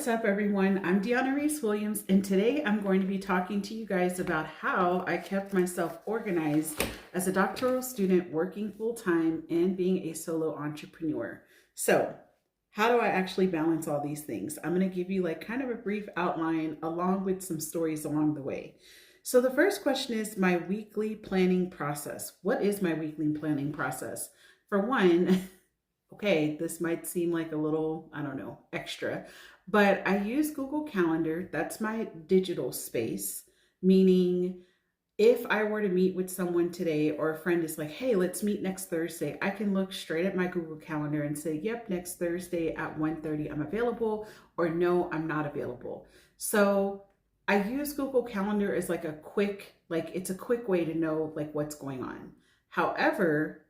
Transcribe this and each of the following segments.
What's up, everyone? I'm Deanna Reese-Williams, and today I'm going to be talking to you guys about how I kept myself organized as a doctoral student working full-time and being a solo entrepreneur. So, how do I actually balance all these things? I'm going to give you like kind of a brief outline along with some stories along the way. So the first question is my weekly planning process. What is my weekly planning process? For one, okay, this might seem like a little, I don't know, extra, but I use Google Calendar. That's my digital space, meaning if I were to meet with someone today or a friend is like, hey, let's meet next Thursday, I can look straight at my Google Calendar and say, yep, next Thursday at 1:30 I'm available, or no, I'm not available. So I use Google Calendar as like a quick, it's a quick way to know like what's going on. However,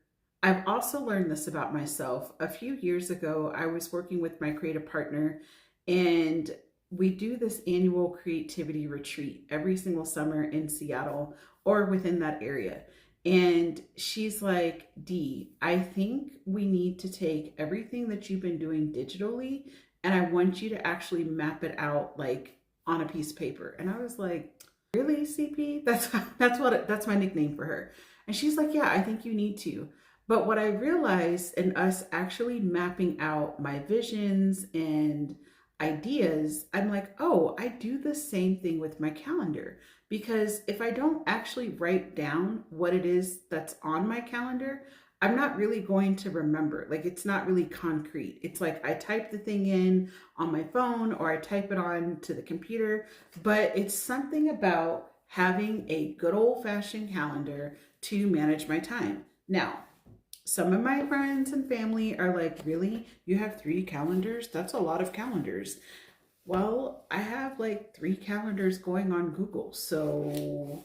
I've also learned this about myself. A few years ago, I was working with my creative partner, and we do this annual creativity retreat every single summer in Seattle or within that area. And she's like, Dee, I think we need to take everything that you've been doing digitally, and I want you to actually map it out like on a piece of paper. And I was like, really, CP? That's my nickname for her. And she's like, yeah, I think you need to. But what I realized in us actually mapping out my visions and ideas, I'm like, oh, I do the same thing with my calendar. Because if I don't actually write down what it is that's on my calendar, I'm not really going to remember. Like, it's not really concrete. It's like I type the thing in on my phone or I type it on to the computer, but it's something about having a good old-fashioned calendar to manage my time. Now, some of my friends and family are like, really? You have 3 calendars? That's a lot of calendars. Well, I have like 3 calendars going on Google. So,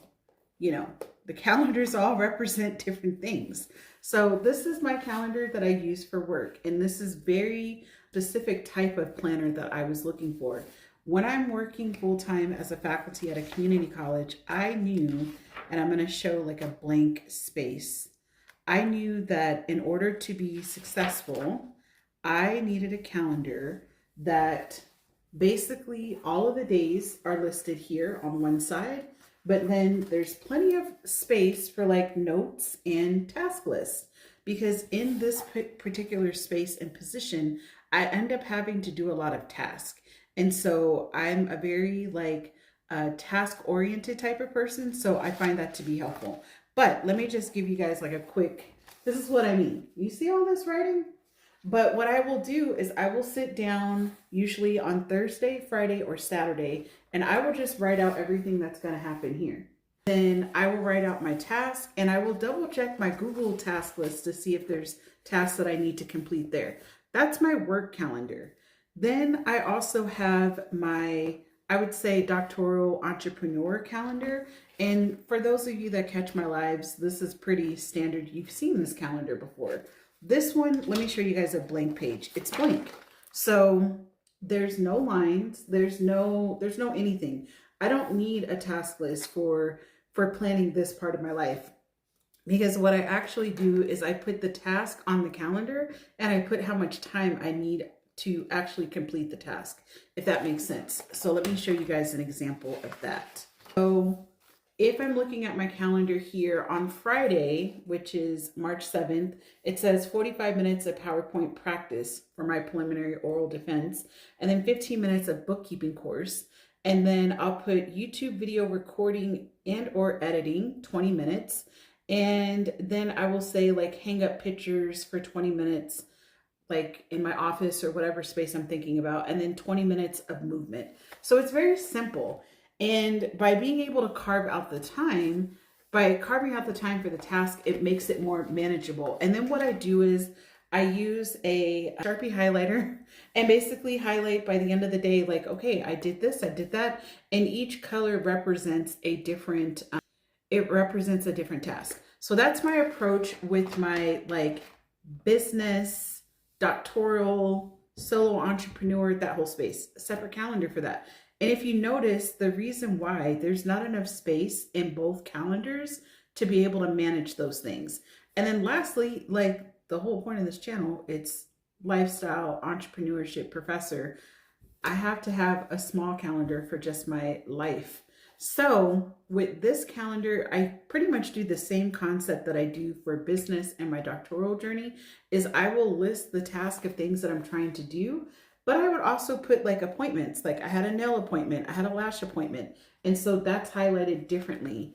the calendars all represent different things. So this is my calendar that I use for work. And this is very specific type of planner that I was looking for. When I'm working full-time as a faculty at a community college, I knew, and I'm going to show like a blank space. I knew that in order to be successful, I needed a calendar that basically all of the days are listed here on one side, but then there's plenty of space for like notes and task lists, because in this particular space and position, I end up having to do a lot of tasks. And so I'm a very task-oriented type of person, so I find that to be helpful. But let me just give you guys like a quick, this is what I mean. You see all this writing? But what I will do is I will sit down usually on Thursday, Friday, or Saturday, and I will just write out everything that's going to happen here. Then I will write out my task, and I will double check my Google task list to see if there's tasks that I need to complete there. That's my work calendar. Then I also have my, I would say, doctoral entrepreneur calendar. And for those of you that catch my lives, this is pretty standard. You've seen this calendar before. This one, let me show you guys a blank page. It's blank. So there's no lines, there's no anything. I don't need a task list for planning this part of my life. Because what I actually do is I put the task on the calendar and I put how much time I need to actually complete the task, if that makes sense. So let me show you guys an example of that. So if I'm looking at my calendar here on Friday, which is March 7th, it says 45 minutes of PowerPoint practice for my preliminary oral defense, and then 15 minutes of bookkeeping course. And then I'll put YouTube video recording and or editing, 20 minutes. And then I will say like hang up pictures for 20 minutes, like in my office or whatever space I'm thinking about, and then 20 minutes of movement. So it's very simple. And by being able to carving out the time for the task, it makes it more manageable. And then what I do is I use a Sharpie highlighter and basically highlight by the end of the day, like, okay, I did this, I did that. And each color represents a different, task. So that's my approach with my business, doctoral, solo entrepreneur, that whole space, a separate calendar for that. And if you notice, the reason why there's not enough space in both calendars to be able to manage those things. And then lastly, the whole point of this channel, it's lifestyle entrepreneurship professor. I have to have a small calendar for just my life. So with this calendar, I pretty much do the same concept that I do for business and my doctoral journey is I will list the task of things that I'm trying to do, but I would also put like appointments, like I had a nail appointment, I had a lash appointment. And so that's highlighted differently.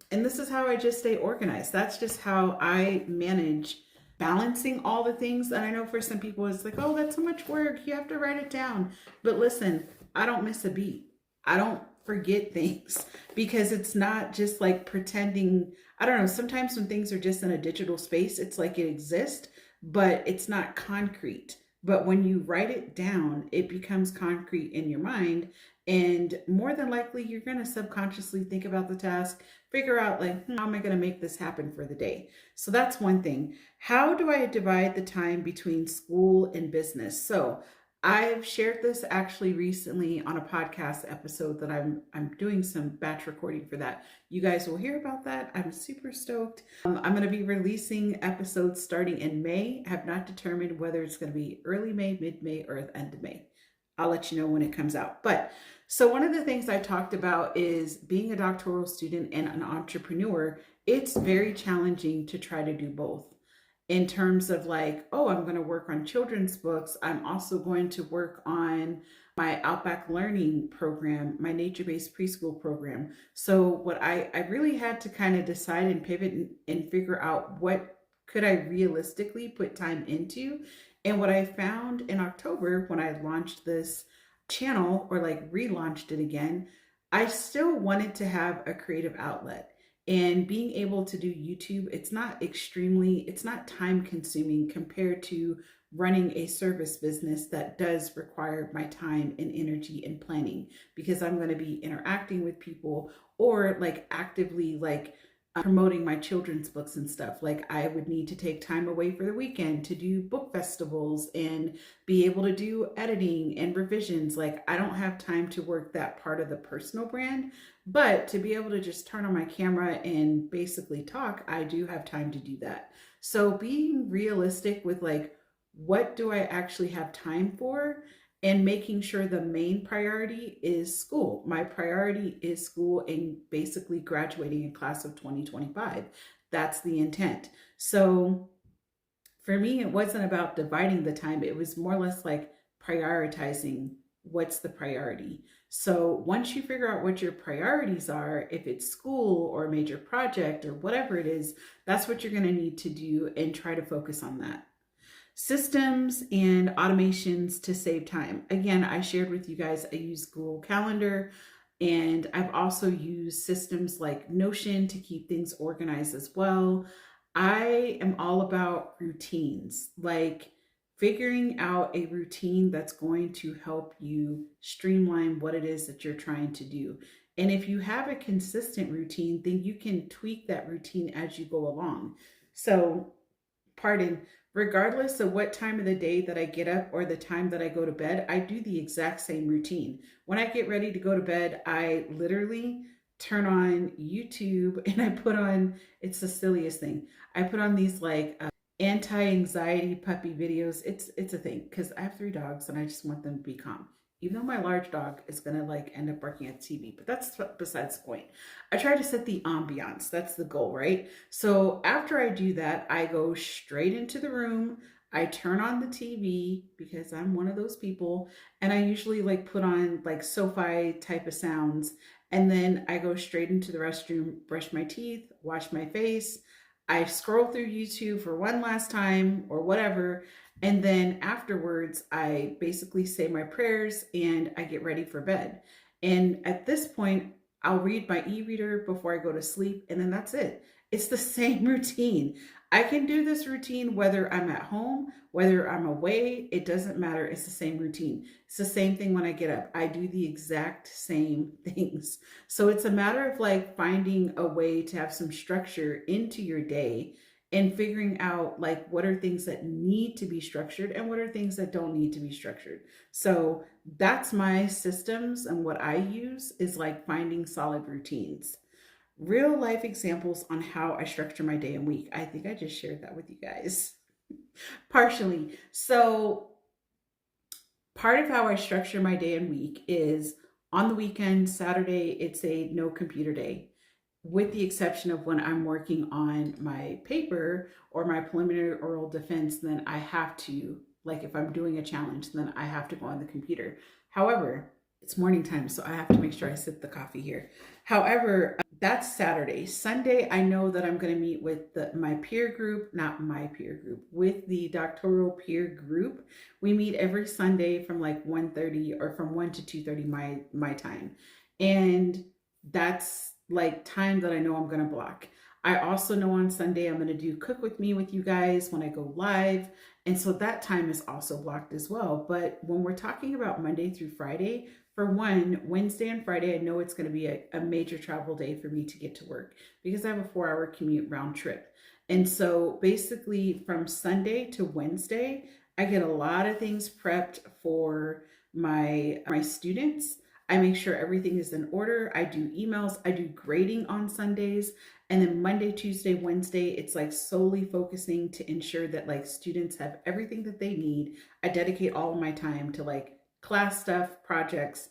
And this is how I just stay organized. That's just how I manage balancing all the things. And I know for some people it's like, oh, that's so much work. You have to write it down. But listen, I don't miss a beat. I don't forget things because it's not just like pretending. I don't know. Sometimes when things are just in a digital space, it's like it exists, but it's not concrete. But when you write it down, it becomes concrete in your mind. And more than likely, you're going to subconsciously think about the task, figure out like, how am I going to make this happen for the day? So that's one thing. How do I divide the time between school and business? So I've shared this actually recently on a podcast episode that I'm doing some batch recording for that. You guys will hear about that. I'm super stoked. I'm going to be releasing episodes starting in May. I have not determined whether it's going to be early May, mid-May, or at the end of May. I'll let you know when it comes out. But so one of the things I talked about is being a doctoral student and an entrepreneur. It's very challenging to try to do both in terms of like, oh, I'm going to work on children's books. I'm also going to work on my Outback Learning program, my nature-based preschool program. So what I really had to kind of decide and pivot and figure out what could I realistically put time into. And what I found in October when I launched this channel or like relaunched it again, I still wanted to have a creative outlet. And being able to do YouTube, it's not time consuming compared to running a service business that does require my time and energy and planning because I'm going to be interacting with people or like actively like promoting my children's books and stuff. Like I would need to take time away for the weekend to do book festivals and be able to do editing and revisions. Like I don't have time to work that part of the personal brand, but to be able to just turn on my camera and basically talk, I do have time to do that. So being realistic with like, what do I actually have time for? And making sure the main priority is school. My priority is school and basically graduating in class of 2025. That's the intent. So for me, it wasn't about dividing the time. It was more or less like prioritizing what's the priority. So once you figure out what your priorities are, if it's school or a major project or whatever it is, that's what you're going to need to do and try to focus on that. Systems and automations to save time. Again, I shared with you guys, I use Google Calendar, and I've also used systems like Notion to keep things organized as well. I am all about routines, like figuring out a routine that's going to help you streamline what it is that you're trying to do. And if you have a consistent routine, then you can tweak that routine as you go along. So, regardless of what time of the day that I get up or the time that I go to bed, I do the exact same routine. When I get ready to go to bed, I literally turn on YouTube and I put on, it's the silliest thing. I put on these like anti-anxiety puppy videos. It's a thing because I have 3 dogs and I just want them to be calm. Even though my large dog is gonna like end up barking at TV, but that's besides the point. I try to set the ambiance. That's the goal, right? So after I do that, I go straight into the room. I turn on the TV because I'm one of those people, and I usually like put on like so-fi type of sounds, and then I go straight into the restroom, brush my teeth, wash my face. I scroll through YouTube for one last time or whatever. And then afterwards, I basically say my prayers and I get ready for bed. And at this point, I'll read my e-reader before I go to sleep. And then that's it. It's the same routine. I can do this routine whether I'm at home, whether I'm away. It doesn't matter. It's the same routine. It's the same thing when I get up. I do the exact same things. So it's a matter of like finding a way to have some structure into your day and figuring out like what are things that need to be structured and what are things that don't need to be structured. So that's my systems, and what I use is like finding solid routines. Real life examples on how I structure my day and week. I think I just shared that with you guys partially. So part of how I structure my day and week is on the weekend, Saturday, it's a no computer day, with the exception of when I'm working on my paper or my preliminary oral defense, then I have to, like if I'm doing a challenge, then I have to go on the computer. However, it's morning time, so I have to make sure I sip the coffee here. However, that's Saturday. Sunday, I know that I'm going to meet with my peer group, not my peer group, with the doctoral peer group. We meet every Sunday from like 1:30 or from 1 to 2:30 my time. And that's like time that I know I'm going to block. I also know on Sunday I'm going to do Cook With Me with you guys when I go live. And so that time is also blocked as well. But when we're talking about Monday through Friday, for one, Wednesday and Friday, I know it's going to be a major travel day for me to get to work because I have a 4-hour commute round trip. And so basically from Sunday to Wednesday, I get a lot of things prepped for my students. I make sure everything is in order. I do emails. I do grading on Sundays. And then Monday, Tuesday, Wednesday, it's like solely focusing to ensure that like students have everything that they need. I dedicate all of my time to like class stuff, projects.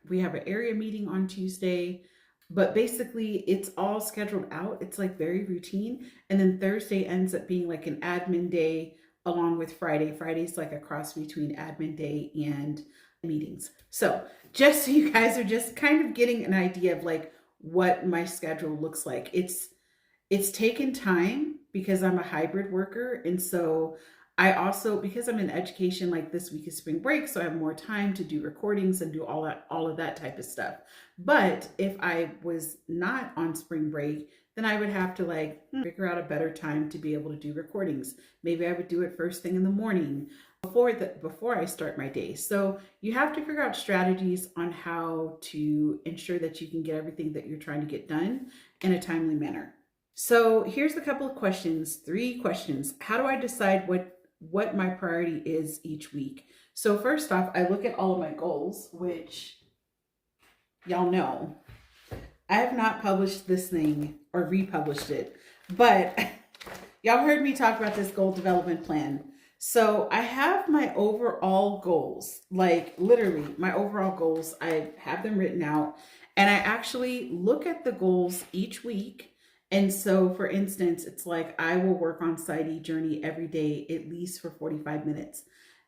We have an area meeting on Tuesday, but basically it's all scheduled out. It's like very routine. And then Thursday ends up being like an admin day along with Friday. Friday's like a cross between admin day and meetings. So just so you guys are just kind of getting an idea of like what my schedule looks like. It's taken time because I'm a hybrid worker. And so I also, because I'm in education, like this week is spring break, so I have more time to do recordings and do all of that type of stuff. But if I was not on spring break, then I would have to like figure out a better time to be able to do recordings. Maybe I would do it first thing in the morning before I start my day. So you have to figure out strategies on how to ensure that you can get everything that you're trying to get done in a timely manner. So here's a couple of questions, 3 questions. How do I decide what my priority is each week? So first off, I look at all of my goals, which y'all know, I have not published this thing or republished it, but y'all heard me talk about this goal development plan. So I have my overall goals, like literally my overall goals. I have them written out and I actually look at the goals each week. And so for instance, it's like I will work on Side E-Journey every day, at least for 45 minutes.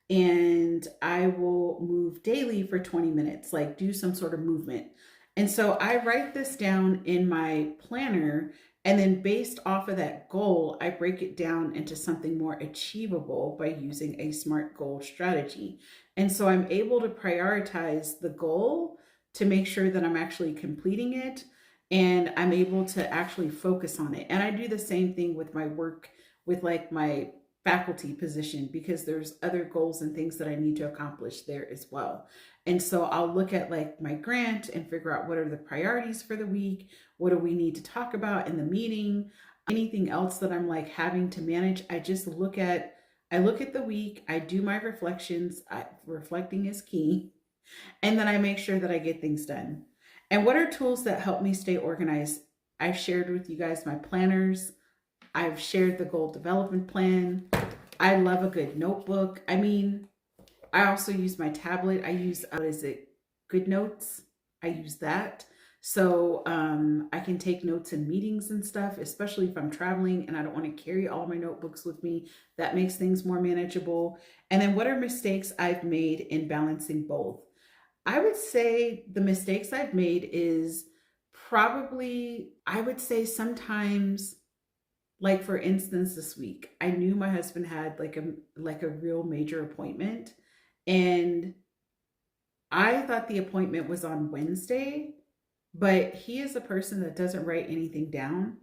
And I will move daily for 20 minutes, like do some sort of movement. And so I write this down in my planner. And then based off of that goal, I break it down into something more achievable by using a SMART goal strategy. And so I'm able to prioritize the goal to make sure that I'm actually completing it and I'm able to actually focus on it. And I do the same thing with my work, with like my faculty position, because there's other goals and things that I need to accomplish there as well. And so I'll look at like my grant and figure out what are the priorities for the week. What do we need to talk about in the meeting? Anything else that I'm like having to manage, I look at the week, I do my reflections. Reflecting is key. And then I make sure that I get things done. And what are tools that help me stay organized? I've shared with you guys my planners. I've shared the goal development plan. I love a good notebook. I mean, I also use my tablet. I use, Good Notes. I use that. So I can take notes in meetings and stuff, especially if I'm traveling and I don't want to carry all my notebooks with me. That makes things more manageable. And then what are mistakes I've made in balancing both? I would say the mistakes I've made is probably, I would say sometimes, like for instance, this week, I knew my husband had like a real major appointment. And I thought the appointment was on Wednesday, but he is a person that doesn't write anything down.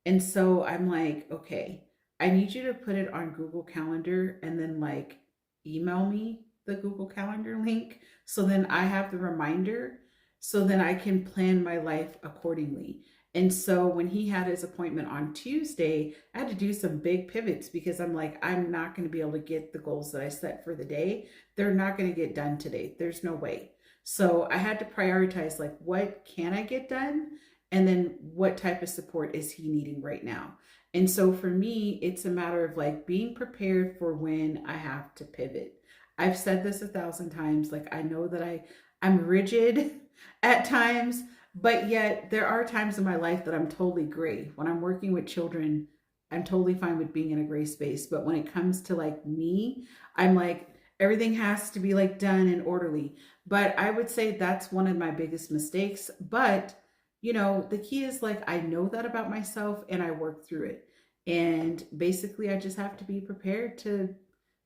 And so I'm like, okay, I need you to put it on Google Calendar and then like email me the Google Calendar link. So then I have the reminder so then I can plan my life accordingly. And so when he had his appointment on Tuesday, I had to do some big pivots because I'm like, I'm not going to be able to get the goals that I set for the day. They're not going to get done today. There's no way. So I had to prioritize like, what can I get done? And then what type of support is he needing right now? And so for me, it's a matter of like being prepared for when I have to pivot. I've said this 1,000 times. Like, I know that I'm rigid at times, but yet there are times in my life that I'm totally gray. When I'm working with children, I'm totally fine with being in a gray space. But when it comes to like me, I'm like, everything has to be like done and orderly. But I would say that's one of my biggest mistakes. But, the key is like, I know that about myself and I work through it. And basically, I just have to be prepared to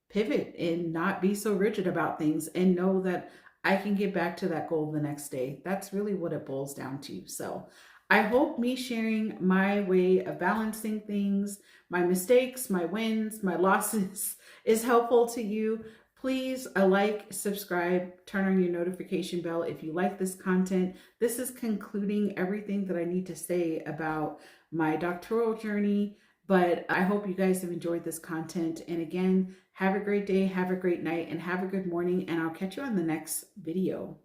pivot and not be so rigid about things and know that I can get back to that goal the next day. That's really what it boils down to. So I hope me sharing my way of balancing things, my mistakes, my wins, my losses is helpful to you. Please like, subscribe, turn on your notification bell if you like this content. This is concluding everything that I need to say about my doctoral journey. But I hope you guys have enjoyed this content. And again, have a great day, have a great night, and have a good morning. And I'll catch you on the next video.